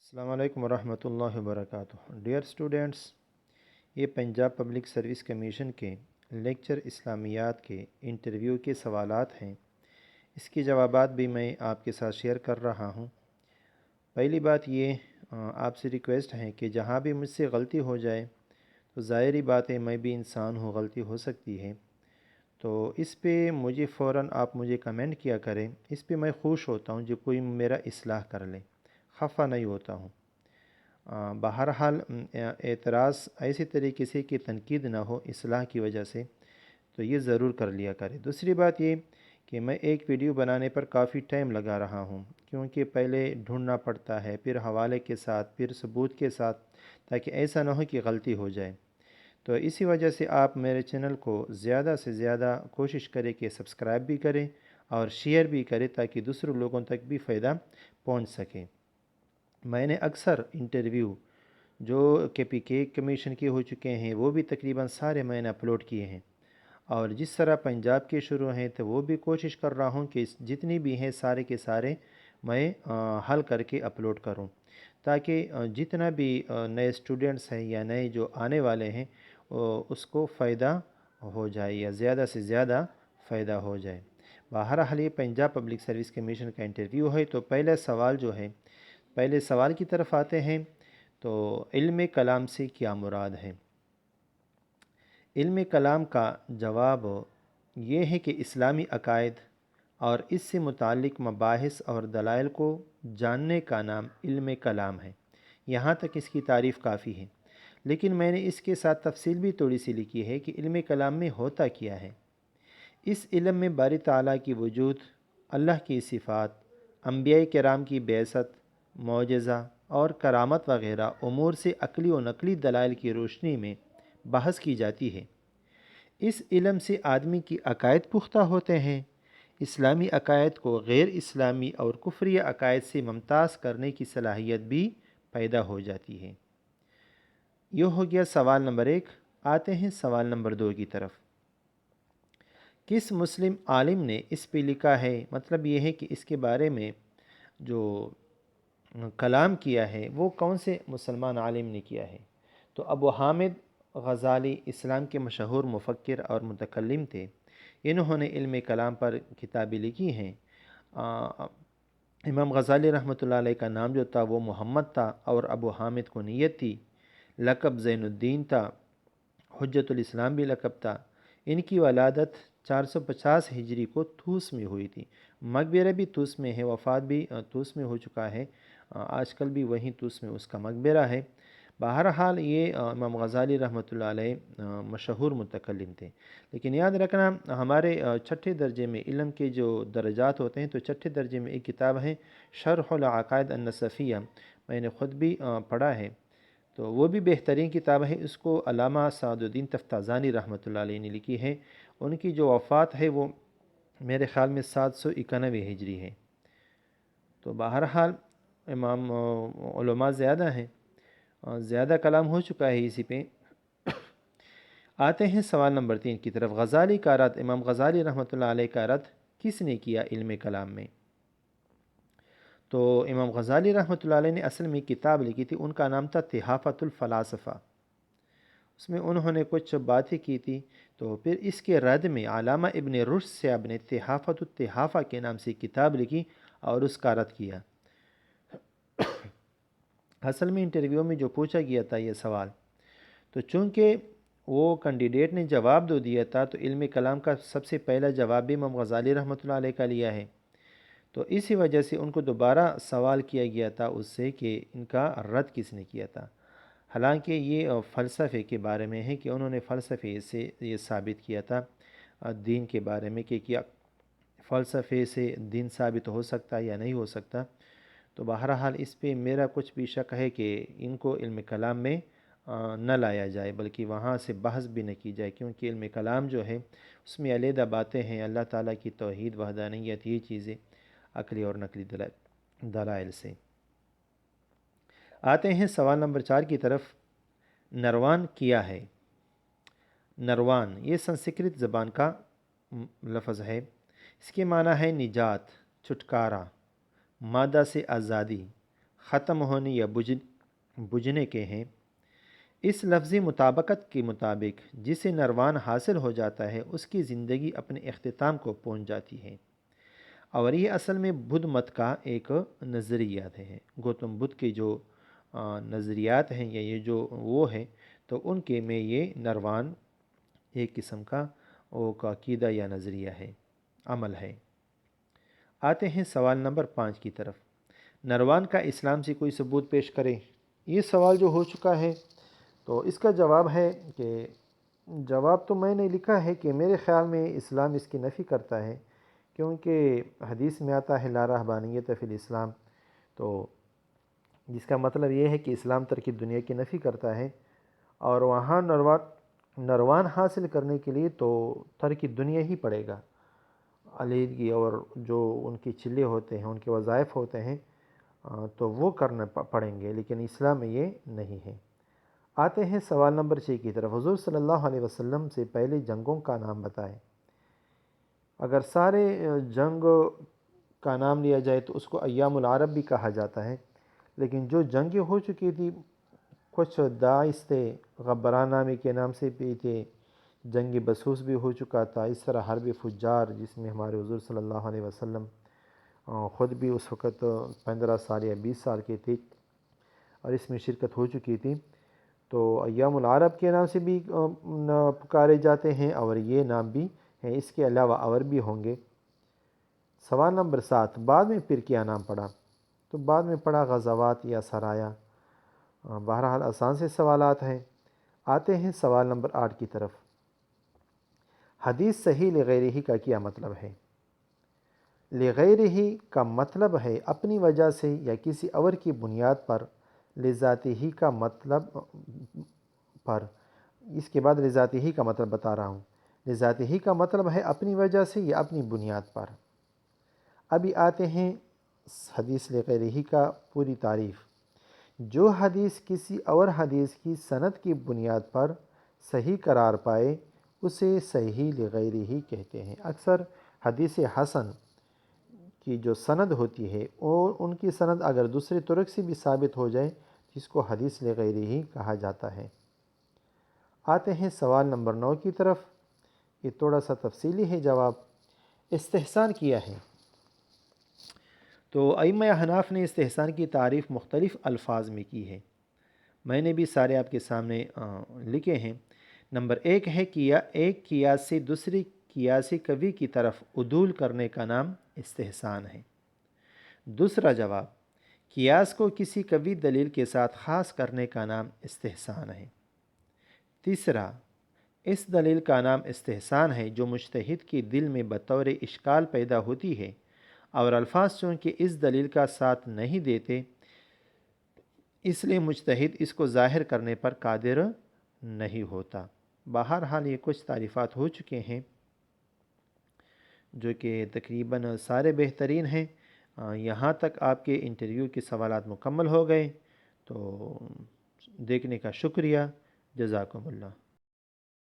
السلام علیکم ورحمۃ اللہ وبرکاتہ۔ ڈیئر اسٹوڈنٹس، یہ پنجاب پبلک سروس کمیشن کے لیکچر اسلامیات کے انٹرویو کے سوالات ہیں۔ اس کے جوابات بھی میں آپ کے ساتھ شیئر کر رہا ہوں۔ پہلی بات یہ آپ سے ریکویسٹ ہے کہ جہاں بھی مجھ سے غلطی ہو جائے تو ظاہری بات ہے، میں بھی انسان ہوں، غلطی ہو سکتی ہے، تو اس پہ مجھے فوراً آپ مجھے کمنٹ کیا کریں۔ اس پہ میں خوش ہوتا ہوں جو کوئی میرا اصلاح کر لے، خفا نہیں ہوتا ہوں۔ بہرحال اعتراض ایسے طریقے سے کہ تنقید نہ ہو اصلاح کی وجہ سے، تو یہ ضرور کر لیا کرے۔ دوسری بات یہ کہ میں ایک ویڈیو بنانے پر کافی ٹائم لگا رہا ہوں، کیونکہ پہلے ڈھونڈنا پڑتا ہے، پھر حوالے کے ساتھ، پھر ثبوت کے ساتھ، تاکہ ایسا نہ ہو کہ غلطی ہو جائے۔ تو اسی وجہ سے آپ میرے چینل کو زیادہ سے زیادہ کوشش کریں کہ سبسکرائب بھی کریں اور شیئر بھی کریں، تاکہ دوسرے لوگوں تک بھی فائدہ پہنچ سکے۔ میں نے اکثر انٹرویو جو کے کمیشن کے ہو چکے ہیں وہ بھی تقریباً سارے میں نے اپلوڈ کیے ہیں، اور جس طرح پنجاب کے شروع ہیں تو وہ بھی کوشش کر رہا ہوں کہ جتنی بھی ہیں سارے کے سارے میں حل کر کے اپلوڈ کروں، تاکہ جتنا بھی نئے اسٹوڈنٹس ہیں یا نئے جو آنے والے ہیں اس کو فائدہ ہو جائے یا زیادہ سے زیادہ فائدہ ہو جائے۔ بہرحال یہ پنجاب پبلک سروس کمیشن کا انٹرویو ہے، تو پہلا سوال جو ہے، پہلے سوال کی طرف آتے ہیں۔ تو علم کلام سے کیا مراد ہے؟ علم کلام کا جواب یہ ہے کہ اسلامی عقائد اور اس سے متعلق مباحث اور دلائل کو جاننے کا نام علم کلام ہے۔ یہاں تک اس کی تعریف کافی ہے، لیکن میں نے اس کے ساتھ تفصیل بھی تھوڑی سی لکھی ہے کہ علم کلام میں ہوتا کیا ہے۔ اس علم میں باری تعالیٰ کی وجود، اللہ کی صفات، انبیاء کرام کی بعثت، معجزہ اور کرامت وغیرہ امور سے عقلی و نقلی دلائل کی روشنی میں بحث کی جاتی ہے۔ اس علم سے آدمی کی عقائد پختہ ہوتے ہیں۔ اسلامی عقائد کو غیر اسلامی اور کفری عقائد سے ممتاز کرنے کی صلاحیت بھی پیدا ہو جاتی ہے۔ یہ ہو گیا سوال نمبر 1۔ آتے ہیں سوال نمبر 2 کی طرف۔ کس مسلم عالم نے اس پہ لکھا ہے؟ مطلب یہ ہے کہ اس کے بارے میں جو کلام کیا ہے وہ کون سے مسلمان عالم نے کیا ہے؟ تو ابو حامد غزالی اسلام کے مشہور مفکر اور متکلم تھے۔ انہوں نے علم کلام پر کتابیں لکھی ہیں۔ امام غزالی رحمۃ اللہ علیہ کا نام جو تھا وہ محمد تھا، اور ابو حامد کو نیت تھی، لقب زین الدین تھا، حجت الاسلام بھی لقب تھا۔ ان کی ولادت 450 ہجری کو طوس میں ہوئی تھی۔ مقبرہ بھی طوس میں ہے، وفات بھی طوس میں ہو چکا ہے، آج کل بھی وہیں طوس میں اس کا مقبرہ ہے۔ بہرحال یہ امام غزالی رحمۃ اللہ علیہ مشہور متکلم تھے۔ لیکن یاد رکھنا، ہمارے چھٹے درجے میں علم کے جو درجات ہوتے ہیں، تو چھٹے درجے میں ایک کتاب ہے شرح العقائد النصفیہ، میں نے خود بھی پڑھا ہے، تو وہ بھی بہترین کتاب ہے۔ اس کو علامہ سعد الدین تفتازانی رحمۃ اللہ علیہ نے لکھی ہے۔ ان کی جو وفات ہے وہ میرے خیال میں 791 ہجری ہے۔ تو بہرحال امام علماء زیادہ ہیں، زیادہ کلام ہو چکا ہے اسی پہ۔ آتے ہیں سوال نمبر 3 کی طرف۔ غزالی کا رد، امام غزالی رحمۃ اللہ علیہ کا رد کس نے کیا علم کلام میں؟ تو امام غزالی رحمۃ اللہ علیہ نے اصل میں کتاب لکھی تھی، ان کا نام تھا تحافۃ الفلاسفہ۔ اس میں انہوں نے کچھ باتیں کی تھی، تو پھر اس کے رد میں علامہ ابن رشد صاحب نے تحافۃ التحافہ کے نام سے کتاب لکھی اور اس کا رد کیا۔ اصل میں انٹرویو میں جو پوچھا گیا تھا یہ سوال، تو چونکہ وہ کینڈیڈیٹ نے جواب دو دیا تھا، تو علم کلام کا سب سے پہلا جواب بھی امام غزالی رحمۃ اللہ علیہ کا لیا ہے، تو اسی وجہ سے ان کو دوبارہ سوال کیا گیا تھا اس سے کہ ان کا رد کس نے کیا تھا۔ حالانکہ یہ فلسفے کے بارے میں ہے کہ انہوں نے فلسفے سے یہ ثابت کیا تھا دین کے بارے میں کہ کیا فلسفے سے دین ثابت ہو سکتا ہے یا نہیں ہو سکتا۔ تو بہرحال اس پہ میرا کچھ بھی شک ہے کہ ان کو علم کلام میں نہ لایا جائے، بلکہ وہاں سے بحث بھی نہ کی جائے، کیونکہ علم کلام جو ہے اس میں علیحدہ باتیں ہیں، اللہ تعالیٰ کی توحید، وحدانیت، یہ چیزیں عقلی اور نقلی دلائل سے۔ آتے ہیں سوال نمبر 4 کی طرف۔ نروان کیا ہے؟ نروان یہ سنسکرت زبان کا لفظ ہے، اس کے معنی ہے نجات، چھٹکارا، مادہ سے آزادی، ختم ہونے یا بجھنے کے ہیں۔ اس لفظی مطابقت کے مطابق جسے نروان حاصل ہو جاتا ہے اس کی زندگی اپنے اختتام کو پہنچ جاتی ہے، اور یہ اصل میں بدھ مت کا ایک نظریات ہے۔ گوتم بدھ کے جو نظریات ہیں یا یہ جو وہ ہے تو ان کے میں یہ نروان ایک قسم کا عقیدہ یا نظریہ ہے، عمل ہے۔ آتے ہیں سوال نمبر 5 کی طرف۔ نروان کا اسلام سے کوئی ثبوت پیش کرے۔ یہ سوال جو ہو چکا ہے تو اس کا جواب ہے کہ جواب تو میں نے لکھا ہے کہ میرے خیال میں اسلام اس کی نفی کرتا ہے، کیونکہ حدیث میں آتا ہے لا رہبانیت فی الاسلام، تو جس کا مطلب یہ ہے کہ اسلام ترک دنیا کی نفی کرتا ہے، اور وہاں نروان حاصل کرنے کے لیے تو ترک دنیا ہی پڑے گا۔ علیحدگی اور جو ان کی چلے ہوتے ہیں، ان کے وظائف ہوتے ہیں تو وہ کرنا پڑیں گے، لیکن اسلام میں یہ نہیں ہے۔ آتے ہیں سوال نمبر 6 کی طرف۔ حضور صلی اللہ علیہ وسلم سے پہلے جنگوں کا نام بتائیں۔ اگر سارے جنگ کا نام لیا جائے تو اس کو ایام العرب بھی کہا جاتا ہے، لیکن جو جنگیں ہو چکی تھی، کچھ داعش تھے، غبران نامی کے نام سے بھی تھے، جنگ بسوس بھی ہو چکا تھا، اس طرح حرب فجار جس میں ہمارے حضور صلی اللہ علیہ وسلم خود بھی اس وقت 15 سال یا 20 سال کے تھے اور اس میں شرکت ہو چکی تھی، تو ایام العرب کے نام سے بھی پکارے جاتے ہیں اور یہ نام بھی ہیں، اس کے علاوہ اور بھی ہوں گے۔ سوال نمبر 7، بعد میں پھر کیا نام پڑا؟ تو بعد میں پڑا غزوات یا سرایا۔ بہرحال آسان سے سوالات ہیں۔ آتے ہیں سوال نمبر 8 کی طرف۔ حدیث صحیح لغیرہ کا کیا مطلب ہے؟ لغیرہ کا مطلب ہے اپنی وجہ سے یا کسی اور کی بنیاد پر، لذاتہ کا مطلب پر، اس کے بعد لذاتہ کا مطلب بتا رہا ہوں۔ لذاتہ کا مطلب ہے اپنی وجہ سے یا اپنی بنیاد پر۔ ابھی آتے ہیں حدیث لغیرہ کا پوری تعریف۔ جو حدیث کسی اور حدیث کی سند کی بنیاد پر صحیح قرار پائے اسے صحیح لغیرہ کہتے ہیں۔ اکثر حدیث حسن کی جو سند ہوتی ہے اور ان کی سند اگر دوسرے طرق سے بھی ثابت ہو جائے جس کو حدیث لغیرہ کہا جاتا ہے۔ آتے ہیں سوال نمبر 9 کی طرف۔ یہ تھوڑا سا تفصیلی ہے جواب۔ استحسان کیا ہے؟ تو ائمہ احناف نے استحسان کی تعریف مختلف الفاظ میں کی ہے، میں نے بھی سارے آپ کے سامنے لکھے ہیں۔ نمبر 1 ہے ایک قیاس سے دوسری قیاس قوی کی طرف عدول کرنے کا نام استحسان ہے۔ دوسرا جواب، قیاس کو کسی قوی دلیل کے ساتھ خاص کرنے کا نام استحسان ہے۔ تیسرا، اس دلیل کا نام استحسان ہے جو مجتہد کے دل میں بطور اشکال پیدا ہوتی ہے اور الفاظ چونکہ اس دلیل کا ساتھ نہیں دیتے اس لیے مجتہد اس کو ظاہر کرنے پر قادر نہیں ہوتا۔ بہرحال یہ کچھ تعریفات ہو چکے ہیں جو کہ تقریباً سارے بہترین ہیں۔ یہاں تک آپ کے انٹرویو کے سوالات مکمل ہو گئے، تو دیکھنے کا شکریہ، جزاکم اللہ۔